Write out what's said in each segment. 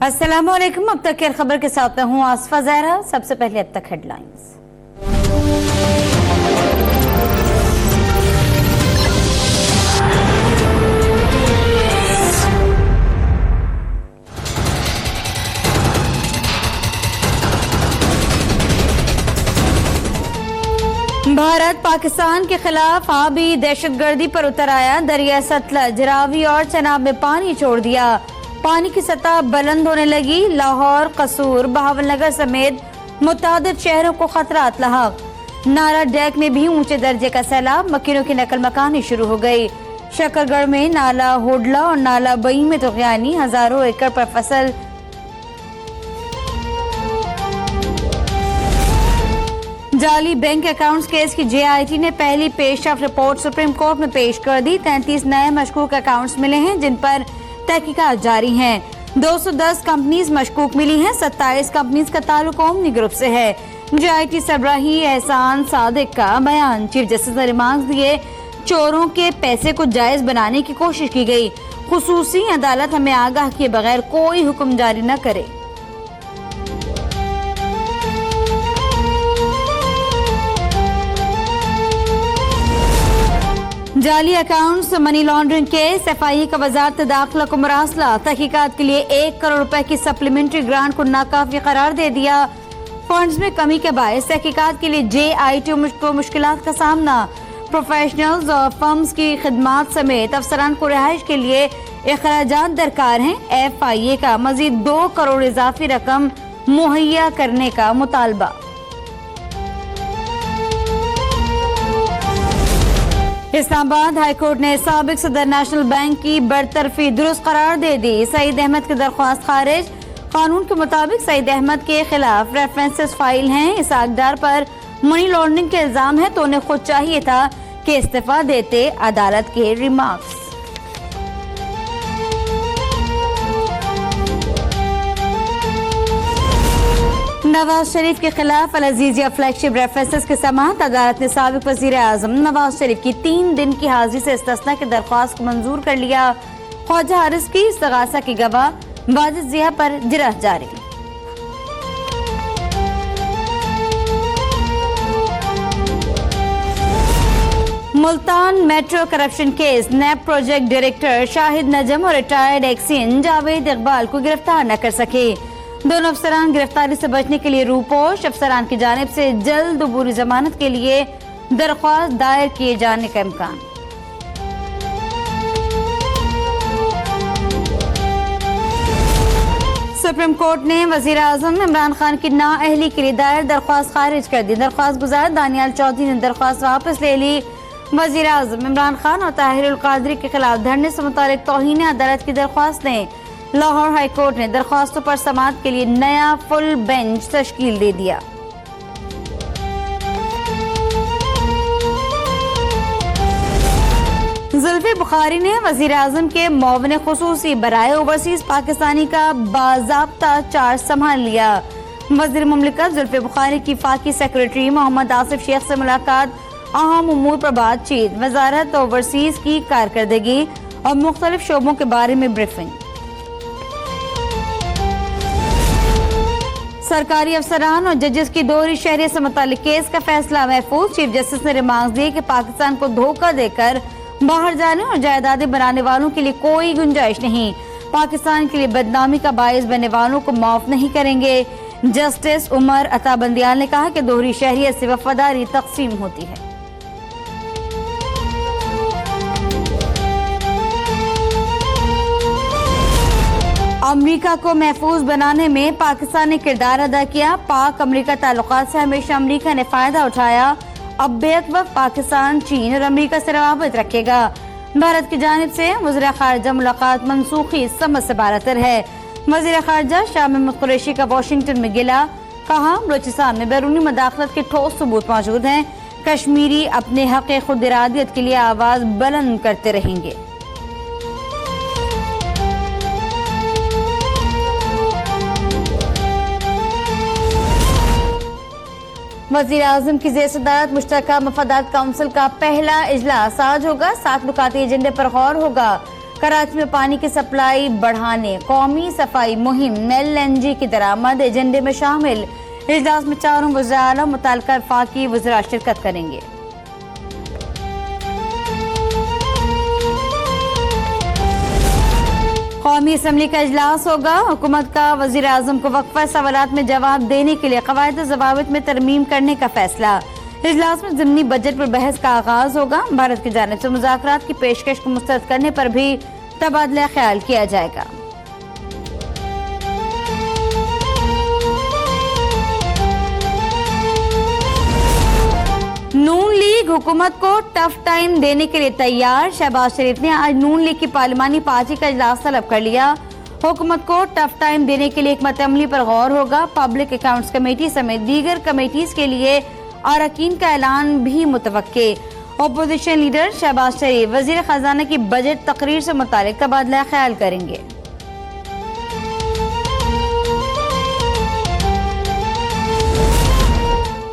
अस्सलाम वालेकुम। अब तक की खबर के साथ मैं हूँ आसफा ज़हरा। सबसे पहले अब तक हेडलाइंस। भारत पाकिस्तान के खिलाफ आबी दहशतगर्दी पर उतर आया। दरिया सतलज, रावी और चनाब में पानी छोड़ दिया। पानी की सतह बुलंद होने लगी। लाहौर, कसूर, बहावलनगर समेत मुतादिद शहरों को खतरात लाहक। नारा डेक में भी ऊंचे दर्जे का सैलाब। मकीनों की नकल मकानी शुरू हो गई। शकरगढ़ में नाला होडला और नाला बई में तुग़यानी। हजारों एकड़ पर फसल। जाली बैंक अकाउंट्स केस की JIT ने पहली पेशरफ रिपोर्ट सुप्रीम कोर्ट में पेश कर दी। 33 नए मशकूक अकाउंट्स मिले हैं जिन पर तहकीकात जारी हैं। 210 कंपनीज मशकूक मिली हैं। 27 कंपनीज का ताल्लुक ओमनी ग्रुप से है। JIT सरबराही एहसान सादिक का बयान। चीफ जस्टिस ने रिमार्क्स दिए, चोरों के पैसे को जायज बनाने की कोशिश की गई। खुसूसी अदालत हमें आगाह किए बगैर कोई हुक्म जारी न करे। जाली accounts, money laundering case, FIA का वजारत दाखिला को मरासला। तहकीकात के लिए 1 करोड़ रुपए की सप्लीमेंट्री ग्रांट को नाकाफी करार दे दिया। फंड्स में कमी के बायस तहकीकात के लिए JIT को मुश्किलात का सामना। प्रोफेशनल्स और फर्म्स की खिदमात समेत अफसरान को रिहाइश के लिए अखराजात दरकार हैं। FIA का मजीद 2 करोड़ इजाफी रकम मुहैया करने का मुतालबा। इस्लामाबाद हाईकोर्ट ने साबिक सदर नेशनल बैंक की बरतरफी दुरुस्त करार दे दी। सईद अहमद की दरख्वास्त खारिज। कानून के मुताबिक सईद अहमद के खिलाफ रेफरेंसेस फाइल हैं। इस आगदार पर मनी लॉन्ड्रिंग के इल्जाम है तो उन्हें खुद चाहिए था कि इस्तीफा देते। अदालत के रिमार्क्स। नवाज शरीफ के खिलाफ अल अजीजिया फ्लैगशिप रेफरेंसेस के समाअत। अदालत ने साबिक वजीर आजम नवाज शरीफ की 3 दिन की हाजिरी से इस्तिस्ना की दरख्वास्त को मंजूर कर लिया। ख्वाजा हारिस की इस्तगासा की गवाह वाजिद जिया पर जिरह जारी। मुल्तान मेट्रो करप्शन केस, नैब प्रोजेक्ट डायरेक्टर शाहिद नजम और रिटायर्ड एक्सियन जावेद इकबाल को गिरफ्तार न कर सके। दोनों अफसरान गिरफ्तारी से बचने के लिए रूपोश। अफसरान की जानिब से जल्द अबूरी जमानत के लिए दरख्वास्त दायर किए जाने का इम्कान। सुप्रीम कोर्ट ने वजीर आजम इमरान खान की नाअहली के लिए दायर दरख्वास्त खारिज कर दी। दरख्वास्त गुजार दानियाल चौधरी ने दरख्वास्त वापस ले ली। वजीर आजम इमरान खान और ताहिरुल कादरी के खिलाफ धरने से मुतालिक तौहीन अदालत की दरख्वास्त ने लाहौर हाई कोर्ट ने दरख्वास्तों पर समाअत के लिए नया फुल बेंच तश्कील दे दिया। जुल्फी बुखारी ने वजीर आजम के मुआविन खुसूसी बराए ओवरसीज पाकिस्तानी का बाज़ाब्ता चार्ज संभाल लिया। वजीर मुमलिकत जुल्फी बुखारी की फाकी सेक्रेटरी मोहम्मद आसिफ शेख से मुलाकात। अहम उमूर पर बातचीत। वजारत ओवरसीज की कारकर्दगी और मुख्तलिफ शोबों के बारे में ब्रीफिंग। सरकारी अफसरान और जजेस की दोहरी शहरियत से मुतालिक केस का फैसला महफूज। चीफ जस्टिस ने रिमार्क्स दिए कि पाकिस्तान को धोखा देकर बाहर जाने और जायदादें बनाने वालों के लिए कोई गुंजाइश नहीं। पाकिस्तान के लिए बदनामी का बायस बनने वालों को माफ नहीं करेंगे। जस्टिस उमर अता बंदियाल ने कहा कि दोहरी शहरियत से वफादारी तकसीम होती है। अमरीका को महफूज बनाने में पाकिस्तान ने किरदार अदा किया। पाक अमरीका ताल्लुकात से हमेशा अमरीका ने फायदा उठाया। अब बेक वक्त पाकिस्तान चीन और अमरीका से रवाबत रखेगा। भारत की जानिब से वज़ीर ख़ारिजा मुलाकात मनसूखी समझ से बारतर है। वज़ीर ख़ारिजा शाह महमूद कुरैशी का वाशिंगटन में गिला। कहा, बलूचिस्तान में बैरूनी मदाखलत के ठोस सबूत मौजूद हैं। कश्मीरी अपने हक़ खुद इरादियत के लिए आवाज बुलंद करते रहेंगे। वज़ीर आज़म की ज़ेर सदारत मुश्तरका मफादात काउंसिल का पहला इजलास आज होगा। 7 नुकाती एजेंडे पर गौर होगा। कराची में पानी की सप्लाई बढ़ाने, कौमी सफाई मुहिम, LNG की दरामद एजेंडे में शामिल। इजलास में चारों वज़ीर आला मुतल्लिका वफाकी वज़ीरा शिरकत करेंगे। कौमी असम्बली का इजलास होगा। हुकूमत का वज़ीर आज़म को वक्फा सवालात में जवाब देने के लिए क़वायद ज़वाबित में तरमीम करने का फैसला। इजलास में ज़िमनी बजट पर बहस का आगाज होगा। भारत की जानिब से मुज़ाकरात की पेशकश को मुस्तरद करने पर भी तबादला ख्याल किया जाएगा। नून लीग हुकूमत को टफ टाइम देने के लिए तैयार। शहबाज शरीफ ने आज नून लीग की पार्लिमानी पार्टी का इजलास तलब कर लिया। हुकूमत को टफ टाइम देने के लिए हिकमत अमली पर गौर होगा। पब्लिक अकाउंट्स कमेटी समेत दीगर कमेटीज के लिए अरकान का ऐलान भी मुतवक्के। अपोजिशन लीडर शहबाज शरीफ वजीर खजाना की बजट तकरीर से मुतालिक तबादला ख्याल करेंगे।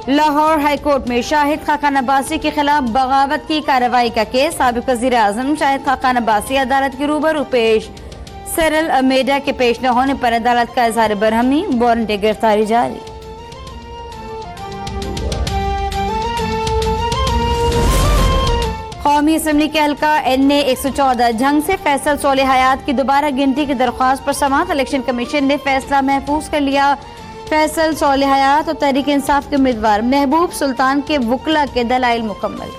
लाहौर हाईकोर्ट में शाहिद खाकान अब्बासी के खिलाफ बगावत की कार्रवाई का केस। साबिक वज़ीर आज़म शाहिद खाकान अब्बासी अदालत के रूबरू पेश। सेरल अमेडा के पेश न होने पर अदालत का इजहार बरहमी, वारंट गिरफ्तारी जारी। कौमी असम्बली के हल्का NA 114 जंग से फैसल सोले हयात की दोबारा गिनती की दरख्वास्त पर समाअत। इलेक्शन कमीशन ने फैसला महफूज कर लिया। फैसल सोले हयात और तहरीक इंसाफ के उम्मीदवार महबूब सुल्तान के वुकला के दलाइल मुकम्मल।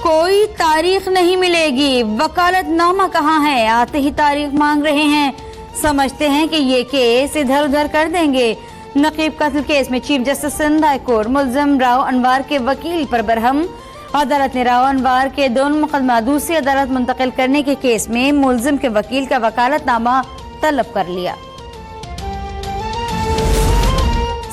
कोई तारीख नहीं मिलेगी, वकालतनामा कहाँ है? आते ही तारीख मांग रहे हैं। समझते हैं कि ये केस इधर उधर कर देंगे। नकीब कत्ल केस में chief justice Sindh high court मुल्जिम राव अनवार के वकील पर बरहम। अदालत ने राव अनवार के दोनों मुकदमा दूसरी अदालत मुंतकिल करने के केस में मुल्जिम के वकील का वकालतनामा तलब कर लिया।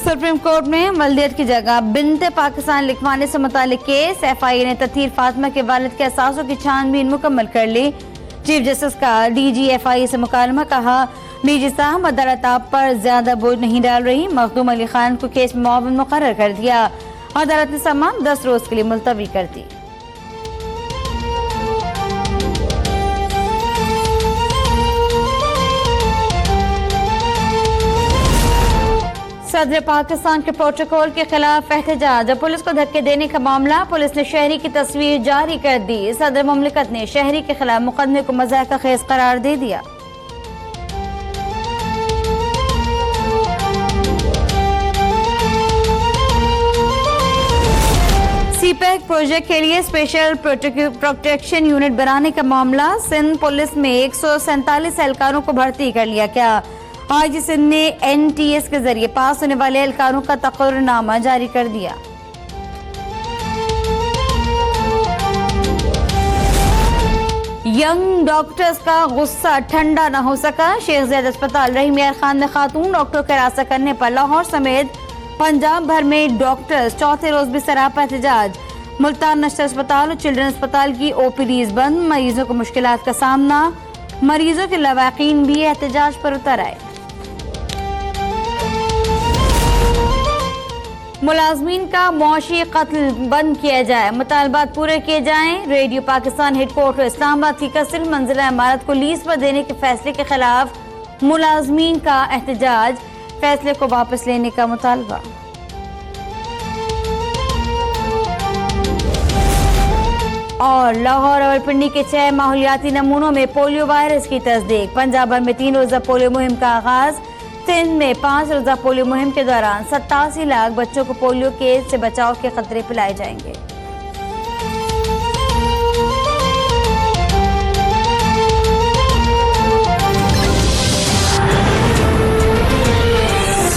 सुप्रीम कोर्ट में वल्दियत की जगह बिनते पाकिस्तान लिखवाने से मुतालिक केस। FIA ने ततीर फातिमा के वालिद के असासों की छानबीन मुकम्मल कर ली। चीफ जस्टिस का DG FIA से मुकालमा। कहा, DG साहब अदालत आप पर ज्यादा बोझ नहीं डाल रही। मखदूम अली खान को केस में मुआविन मुकर्रर कर दिया। अदालत ने समाअत 10 रोज के लिए मुलतवी कर दी। सदर पाकिस्तान के प्रोटोकॉल के खिलाफ एहतजाज। पुलिस को धक्के देने का मामला। पुलिस ने शहरी की तस्वीर जारी कर दी। सदर मुमलिकत ने शहरी के खिलाफ मुकदमे को मज़ाक़ खेज करार दे दिया। CPEC प्रोजेक्ट के लिए स्पेशल प्रोटेक्शन यूनिट बनाने का मामला। सिंध पुलिस में 147 एहलकारों को भर्ती कर लिया गया। आज सिंध ने NTS के जरिए पास होने वाले एहलकारों का तकर्रुरनामा जारी कर दिया। यंग डॉक्टर्स का गुस्सा ठंडा न हो सका। शेख ज़ैद अस्पताल रहीम यार खान में खातून डॉक्टर का हिरासत करने पर लाहौर समेत पंजाब भर में डॉक्टर्स चौथे रोज भी सरापा एहतजाज। मुल्तान नशर अस्पताल और चिल्ड्रन अस्पताल की OPDs बंद। मरीजों को मुश्किलात का सामना। मरीजों के लवाकीन भी एहतजाज पर उतर आए। मुलाजमीन का मौशी कत्ल बंद किया जाए, मुतालबात पूरे किए जाएं। रेडियो पाकिस्तान हेडक्वार्टर इस्लामाबाद की कसर मंजिला इमारत को लीज पर देने के फैसले के खिलाफ मुलाजमीन का एहतजाज। फैसले को वापस लेने का मुतालबा। और लाहौर और पिंडी के 6 माहौलियाती नमूनों में पोलियो वायरस की तस्दीक। पंजाब भर में 3 रोजा पोलियो मुहिम का आगाज। सिंध में 5 रोजा पोलियो मुहिम के दौरान 87 लाख बच्चों को पोलियो के से बचाव के खतरे पिलाए जाएंगे।